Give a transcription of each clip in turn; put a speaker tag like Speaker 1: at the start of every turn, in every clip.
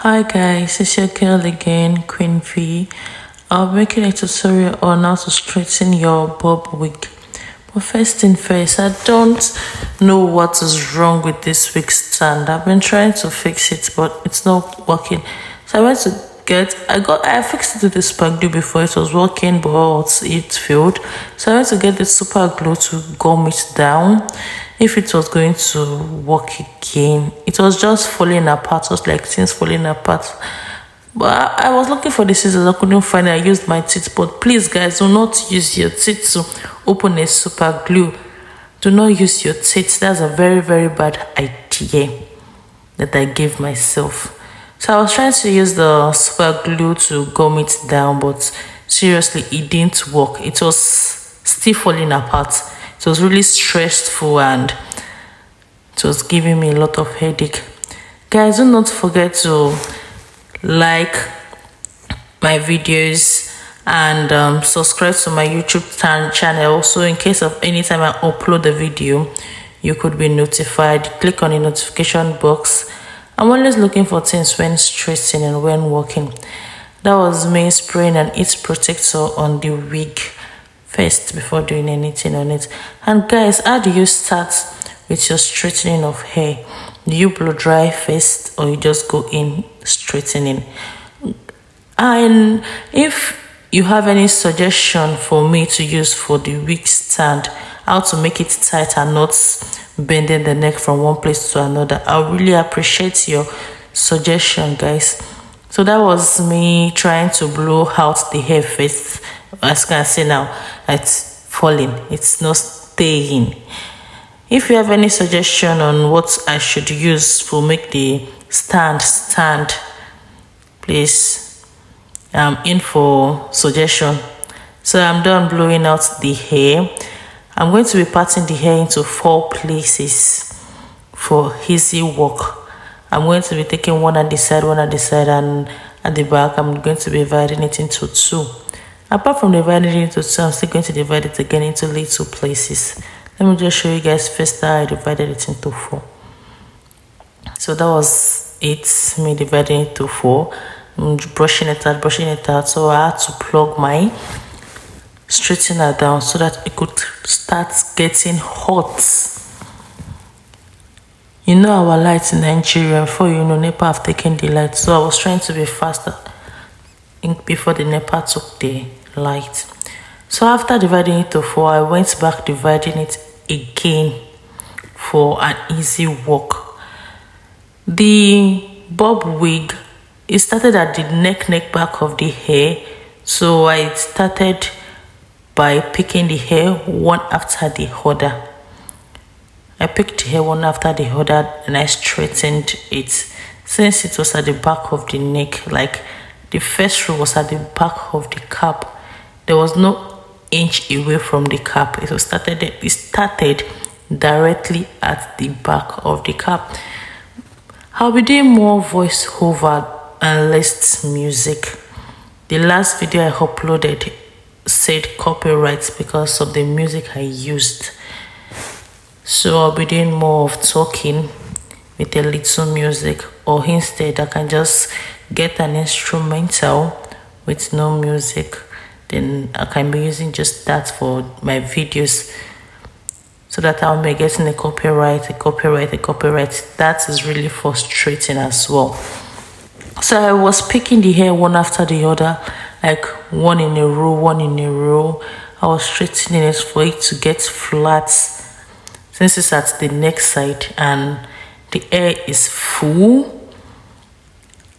Speaker 1: Hi guys, it's your girl again, Queen V. I'll be making a tutorial on how to straighten your bob wig. But first thing first, I don't know what is wrong with this wig stand. I've been trying to fix it, but it's not working. So I went to I fixed it with the super glue before it was working, but it failed. So I went to get the super glue to gum it down. If it was going to work again, it was just falling apart. It was like things falling apart. But I was looking for the scissors. I couldn't find it. I used my teeth. But please, guys, do not use your teeth to open a super glue. Do not use your teeth. That's a very, very bad idea that I gave myself. So I was trying to use the super glue to gum it down, but seriously, it didn't work. It was still falling apart. It was really stressful and it was giving me a lot of headache. Guys, do not forget to like my videos and subscribe to my YouTube channel. Also, in case of anytime I upload a video, you could be notified. Click on the notification box. I'm always looking for things when straightening and when working. That was me spraying an heat protector on the wig first before doing anything on it. And guys, how do you start with your straightening of hair? Do you blow dry first or you just go in straightening? And if you have any suggestion for me to use for the wig stand, how to make it tight and not bending the neck from one place to another, I really appreciate your suggestion, guys. So that was me trying to blow out the hair first. As you can see now, it's falling, it's not staying. If you have any suggestion on what I should use to make the stand, please, I'm in for suggestion. So I'm done blowing out the hair. I'm going to be parting the hair into 4 places for easy work. I'm going to be taking one at the side, and at the back I'm going to be dividing it into 2. Apart from dividing it into 2, I'm still going to divide it again into little places. Let me just show you guys first how I divided it into 4. So that was it, me dividing it into 4. I'm brushing it out. So I had to plug my straightener down so that it could start getting hot. You know our lights in Nigeria, before you know, NEPA have taken the light. So I was trying to be faster before the NEPA took the light. So after dividing it into 4, I went back dividing it again for an easy work. The bob wig, it started at the neck back of the hair. So I started by picking the hair one after the other. I picked the hair one after the other and I straightened it. Since it was at the back of the neck, like the first row was at the back of the cap, there was no inch away from the cap. It started directly at the back of the cap. I'll be doing more voiceover and less music. The last video I uploaded said copyright because of the music I used. So I'll be doing more of talking with a little music, or instead I can just get an instrumental with no music. Then I can be using just that for my videos so that I'll be getting a copyright. That is really frustrating as well. So I was picking the hair one after the other, like one in a row. I was straightening it for it to get flat, since it's at the neck side and the hair is full.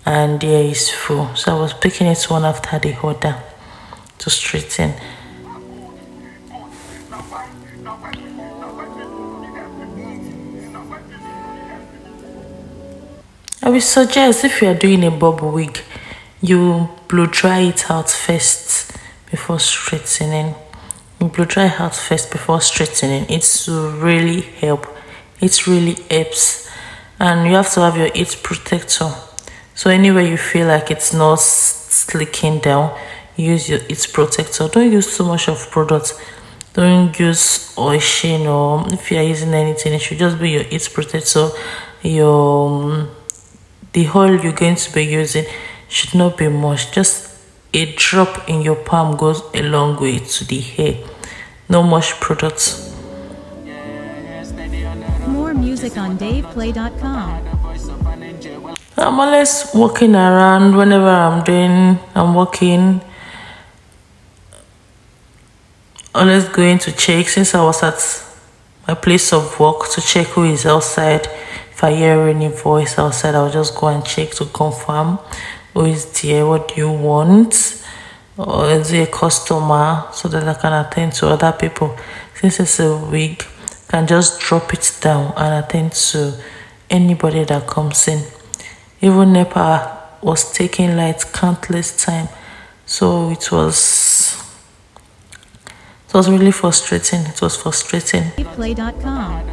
Speaker 1: So I was picking it one after the other to straighten. I would suggest, if you are doing a bob wig, you blow dry it out first before straightening. It's to really help. It really helps. And you have to have your heat protector. So anywhere you feel like it's not slicking down, use your heat protector. Don't use too much of product. Don't use oil sheen, or if you are using anything, it should just be your heat protector, your the oil you're going to be using should not be much. Just a drop in your palm goes a long way to the hair. No much products.
Speaker 2: More music on DavePlay.com.
Speaker 1: I'm always walking around whenever I'm walking. Always going to check, since I was at my place of work, to check who is outside. If I hear any voice outside, I'll just go and check to confirm who is there, what do you want, or is it a customer, so that I can attend to other people. Since it's a wig, I can just drop it down and attend to anybody that comes in. Even NEPA was taking like countless time, so it was really frustrating. It was frustrating.
Speaker 2: DavePlay.com.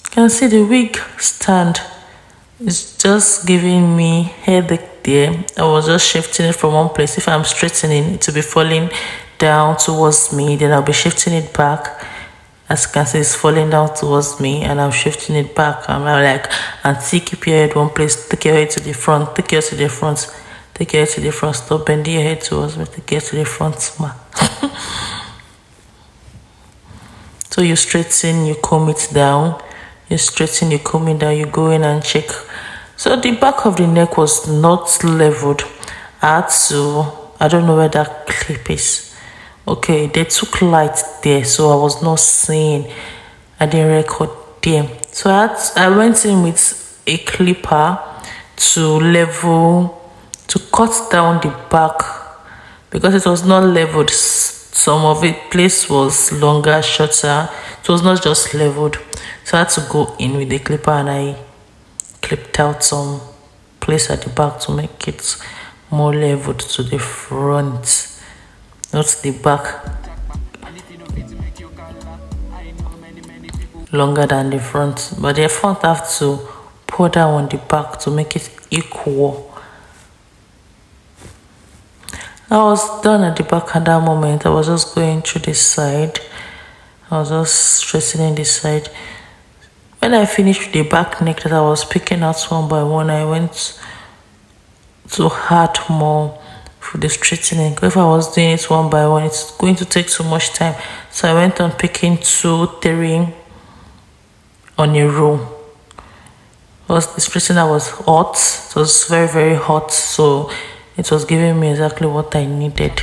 Speaker 1: You can see the wig stand is just giving me headache there. I was just shifting it from one place. If I'm straightening, it will be falling down towards me, then I'll be shifting it back. As you can see, it's falling down towards me and I'm shifting it back. I'm like, auntie, keep your head one place, take your head to the front, take your head to the front, take your head to the front, stop bending your head towards me, take your head to the front, ma. So you straighten, you comb it down, you straighten, you comb it down, you go in and check. So the back of the neck was not leveled. I don't know where that clip is. Okay, they took light there, so I was not seeing. I didn't record there. So I went in with a clipper to cut down the back, because it was not leveled. Some of it place was longer, shorter. It was not just leveled. So I had to go in with the clipper and I clipped out some place at the back to make it more leveled to the front, not the back. Longer than the front, but the front have to pour down on the back to make it equal. I was done at the back at that moment. I was just going through the side. I was just straightening the side. When I finished with the back neck that I was picking out one by one, I went to add more for the straightening. If I was doing it one by one, it's going to take too much time. So I went on picking 2, 3 on a row. Because the straightener was hot. It was very, very hot. So it was giving me exactly what I needed.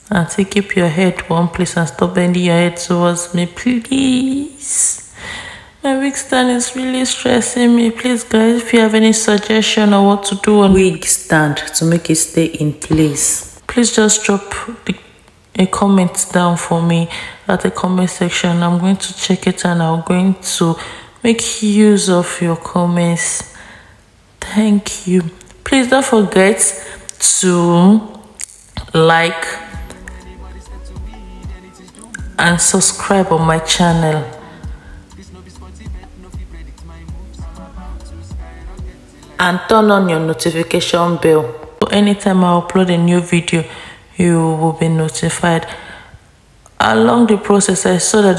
Speaker 1: Auntie, keep your head one place and stop bending your head towards me, please. My wig stand is really stressing me. Please, guys, if you have any suggestion or what to do on wig stand to make it stay in place, please just drop a comment down for me at the comment section. I'm going to check it and I'm going to make use of your comments. Thank you. Please don't forget to like and subscribe on my channel. And turn on your notification bell. So anytime I upload a new video, you will be notified. Along the process, I saw that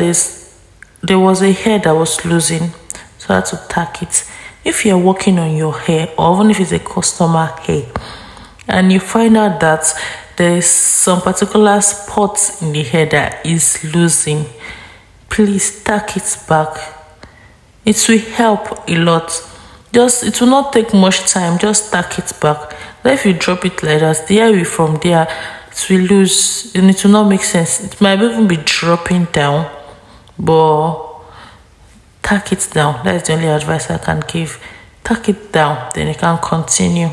Speaker 1: there was a hair that was losing, so I had to tack it. If you're working on your hair, or even if it's a customer hair, and you find out that there's some particular spots in the hair that is losing, please tack it back. It will help a lot. It will not take much time. Just tack it back. Then if you drop it like that, the hair will from there, it will lose and it will not make sense. It might even be dropping down, but tack it down. That is the only advice I can give. Tack it down, then you can continue.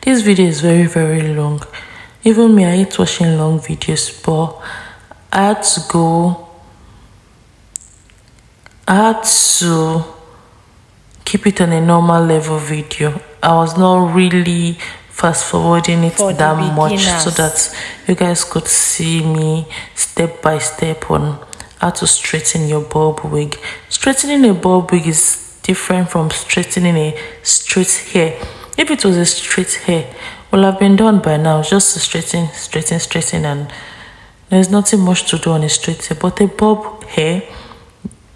Speaker 1: This video is very, very long. Even me, I hate watching long videos, but I had to keep it on a normal level video. I was not really fast forwarding it
Speaker 3: For the
Speaker 1: that much so
Speaker 3: beginners.
Speaker 1: that you guys could see me step by step on how to straighten your bob wig. Straightening a bob wig is different from straightening a straight hair. If it was a straight hair, will have been done by now, just to straighten, and there's nothing much to do on a straight hair. But a bob hair,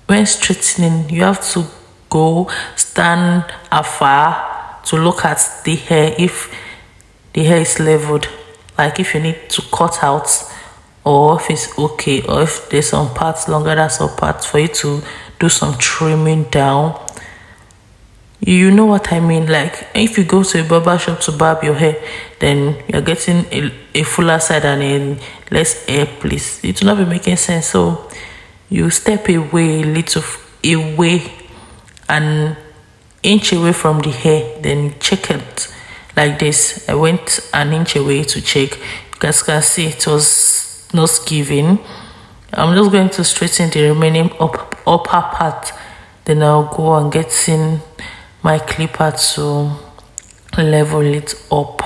Speaker 1: when straightening, you have to go stand afar to look at the hair if the hair is leveled, like if you need to cut out, or if it's okay, or if there's some parts longer than some parts for you to do some trimming down. You know what I mean? Like if you go to a barber shop to barb your hair, then you're getting a fuller side and a less hair, please. It will not be making sense. So you step away a little away, an inch away from the hair, then you check it like this. I went an inch away to check. You guys can see it was not giving. I'm just going to straighten the remaining upper part. Then I'll go and get in my clipper to level it up.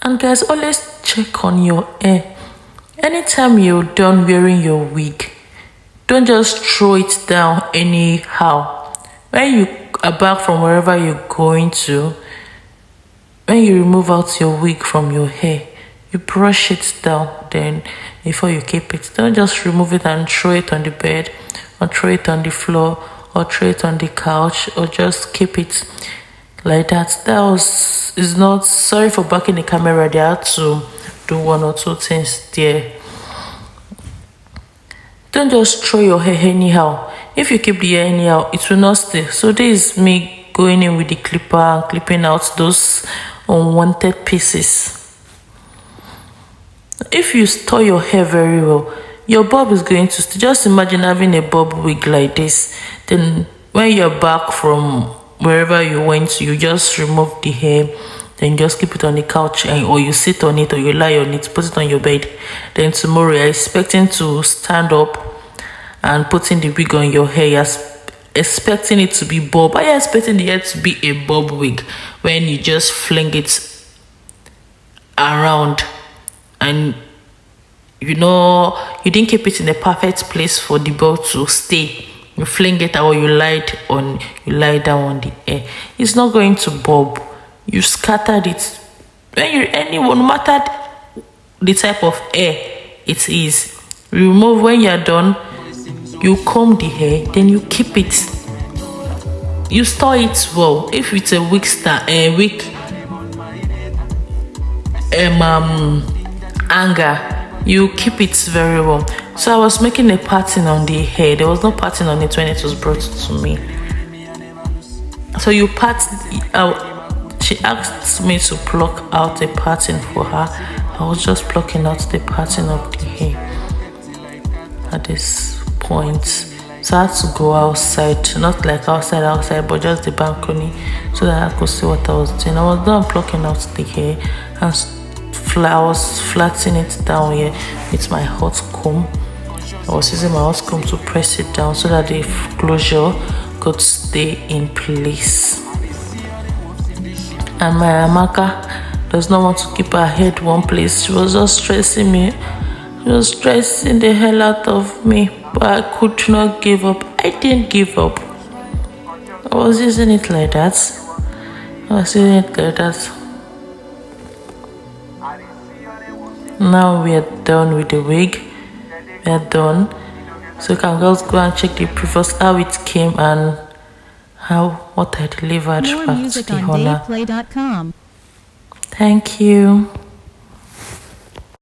Speaker 1: And guys, always check on your hair. Anytime you're done wearing your wig, don't just throw it down anyhow. When you are back from wherever you're going to, when you remove out your wig from your hair, you brush it down then before you keep it. Don't just remove it and throw it on the bed, or throw it on the floor, or throw it on the couch, or just keep it like that. Is not, sorry for backing the camera, they had to do one or two things there. Don't just throw your hair anyhow. If you keep the hair anyhow, it will not stay. So this is me going in with the clipper and clipping out those unwanted pieces. If you store your hair very well, your bob is going to stay. Just imagine having a bob wig like this. Then when you're back from wherever you went to, you just remove the hair, then just keep it on the couch, or you sit on it, or you lie on it, put it on your bed. Then tomorrow you're expecting to stand up and putting the wig on your hair. You're expecting it to be bob. Are you expecting the hair to be a bob wig when you just fling it around and you didn't keep it in a perfect place for the bob to stay? You fling it out, or you lie down on the air. It's not going to bob. You scattered it. No matter the type of hair it is, remove. When you're done, you comb the hair, then you keep it. You store it well. If it's a wig hanger, you keep it very well. So I was making a pattern on the hair. There was no pattern on it when it was brought to me. So you she asked me to pluck out a pattern for her. I was just plucking out the pattern of the hair at this point. So I had to go outside, not like outside, but just the balcony, so that I could see what I was doing. I was done plucking out the hair, and I was flattening it down here with my hot comb. I was using my hot comb to press it down so that the closure could stay in place. And my Amaka does not want to keep her head one place. She was just stressing me. She was stressing the hell out of me. But I could not give up. I didn't give up. I was using it like that. Now we are done with the wig. We are done. So you can just go and check the previous, how it came and what I delivered
Speaker 2: More
Speaker 1: back to
Speaker 2: music
Speaker 1: the
Speaker 2: on
Speaker 1: owner.
Speaker 2: DavePlay.com.
Speaker 1: Thank you.